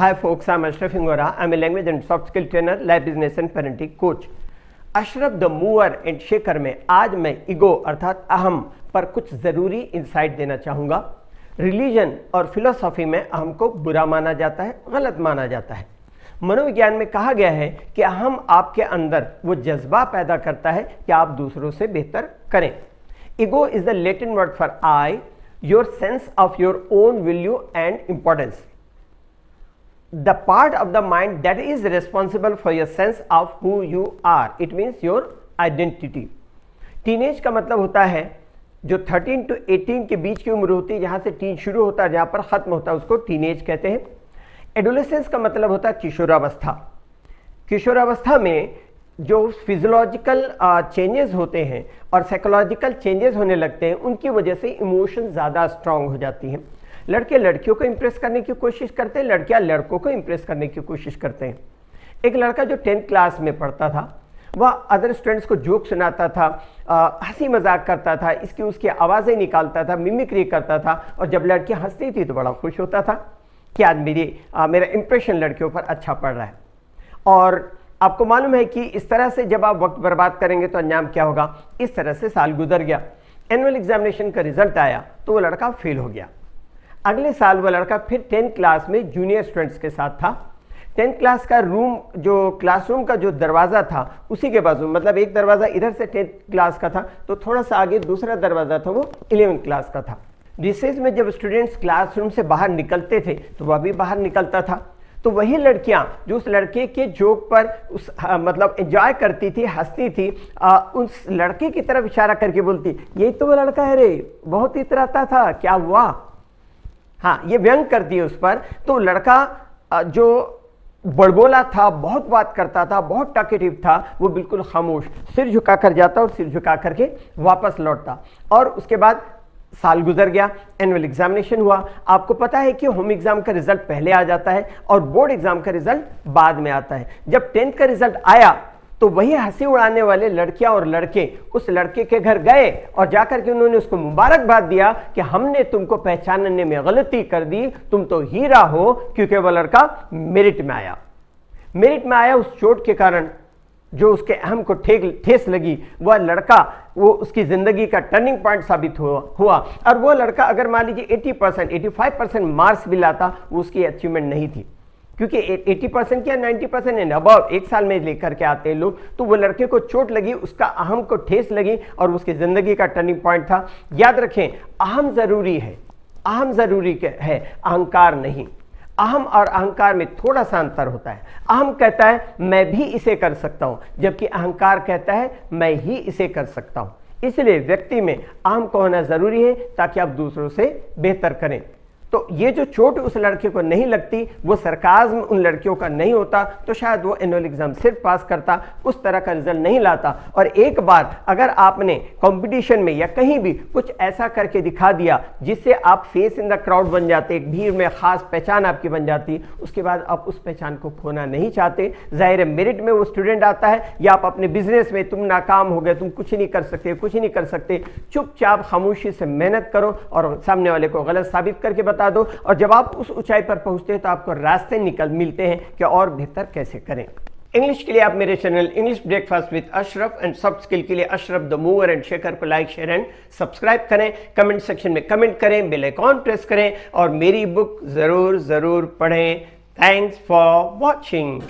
Hi folks, I'm Ashraf Hingora. I'm a language and soft skill trainer, life business and parenting coach. Ashraf the mover and shaker में आज मैं ego अर्थात अहम पर कुछ ज़रूरी इंसाइट देना चाहूँगा। रिलीजन और फिलोसॉफी में अहम को बुरा माना जाता है, गलत माना जाता है। मनोविज्ञान में कहा गया है कि अहम आपके अंदर वो जज्बा पैदा करता है कि आप दूसरों से बेहतर करें। Ego is the Latin word for I, your sense of your own value and importance, the part of the mind that is responsible for your sense of who you are. It means your identity. Teenage का मतलब होता है जो 13 to 18 के बीच की उम्र होती है, जहाँ से टीन शुरू होता है जहाँ पर ख़त्म होता है उसको टीनेज कहते हैं। एडोलेसेंस का मतलब होता है किशोरावस्था। किशोरावस्था में जो फिजियोलॉजिकल चेंजेस होते हैं और साइकोलॉजिकल चेंजेस होने लगते हैं, उनकी वजह से इमोशन ज़्यादा स्ट्रांग हो जाती हैं। लड़के लड़कियों को इंप्रेस करने की कोशिश करते हैं, लड़कियां लड़कों को इंप्रेस करने की कोशिश करते हैं। एक लड़का जो 10th क्लास में पढ़ता था वह अदर स्टूडेंट्स को जोक सुनाता था, हंसी मजाक करता था, इसकी उसकी आवाज़ें निकालता था, मिमिक्री करता था, और जब लड़कियां हंसती थी तो बड़ा खुश होता था कि आज मेरा इंप्रेशन लड़कियों पर अच्छा पड़ रहा है। और आपको मालूम है कि इस तरह से जब आप वक्त बर्बाद करेंगे तो अंजाम क्या होगा। इस तरह से साल गुजर गया, एनुअल एग्जामिनेशन का रिजल्ट आया तो वो लड़का फेल हो गया। अगले साल वह लड़का फिर 10th क्लास में जूनियर स्टूडेंट्स के साथ था। 10th क्लास का रूम, जो क्लासरूम का जो दरवाज़ा था उसी के बाजू, मतलब एक दरवाज़ा इधर से 10th क्लास का था तो थोड़ा सा आगे दूसरा दरवाज़ा था वो 11th क्लास का था। रिसेस में जब स्टूडेंट्स क्लासरूम से बाहर निकलते थे तो वह भी बाहर निकलता था, तो वही लड़कियां जो उस लड़के के जोक पर मतलब एंजॉय करती थी, हंसती थी, उस लड़के की तरफ इशारा करके बोलती, यही तो वो लड़का है रे, बहुत इतराता था, क्या हुआ। हाँ, ये व्यंग करती है उस पर। तो लड़का जो बड़बोला था, बहुत बात करता था, बहुत टॉकेटिव था, वो बिल्कुल खामोश सिर झुका कर जाता और सिर झुका करके वापस लौटता। और उसके बाद साल गुजर गया, एनुअल एग्जामिनेशन हुआ। आपको पता है कि होम एग्जाम का रिजल्ट पहले आ जाता है और बोर्ड एग्जाम का रिजल्ट बाद में आता है। जब 10th का रिजल्ट आया तो वही हंसी उड़ाने वाले लड़कियां और लड़के उस लड़के के घर गए और जाकर के उन्होंने उसको मुबारकबाद दिया कि हमने तुमको पहचानने में गलती कर दी, तुम तो हीरा हो, क्योंकि वह लड़का मेरिट में आया। मेरिट में आया उस चोट के कारण जो उसके अहम को ठेस लगी, वह लड़का वो उसकी जिंदगी का टर्निंग पॉइंट साबित हुआ। और वो लड़का अगर मान लीजिए 80%, 85% मार्क्स भी लाता, वो उसकी अचीवमेंट नहीं थी, क्योंकि 80% या 90% एंड अबव एक साल में लेकर के आते हैं लोग। तो वो लड़के को चोट लगी, उसका अहम को ठेस लगी और उसकी जिंदगी का टर्निंग पॉइंट था। याद रखें, अहम जरूरी है, अहम जरूरी है, अहंकार नहीं। अहम और अहंकार में थोड़ा सा अंतर होता है। अहम कहता है मैं भी इसे कर सकता हूं, जबकि अहंकार कहता है मैं ही इसे कर सकता हूं। इसलिए व्यक्ति में अहम को होना जरूरी है ताकि आप दूसरों से बेहतर करें। तो ये जो चोट उस लड़के को नहीं लगती, वो सरकाज़्म उन लड़कियों का नहीं होता, तो शायद वो एनुअल एग्जाम सिर्फ पास करता, उस तरह का रिजल्ट नहीं लाता। और एक बार अगर आपने कंपटीशन में या कहीं भी कुछ ऐसा करके दिखा दिया जिससे आप फेस इन द क्राउड बन जाते, एक भीड़ में खास पहचान आपकी बन जाती, उसके बाद आप उस पहचान को खोना नहीं चाहते। जाहिर है मेरिट में वो स्टूडेंट आता है, या आप अपने बिजनेस में तुम नाकाम हो गए, तुम कुछ नहीं कर सकते, कुछ नहीं कर सकते, चुपचाप खामोशी से मेहनत करो और सामने वाले को गलत साबित करके बता दो। और जब आप उस ऊंचाई पर पहुंचते हैं तो आपको रास्ते मिलते हैं कि और बेहतर कैसे करें। इंग्लिश के लिए आप मेरे channel English breakfast with Ashraf and soft skill के लिए Ashraf the mover and shaker को लाइक, शेयर एंड सब्सक्राइब करें। कमेंट सेक्शन में कमेंट करें, बेल आइकॉन प्रेस करें और मेरी बुक जरूर पढ़ें। Thanks for watching.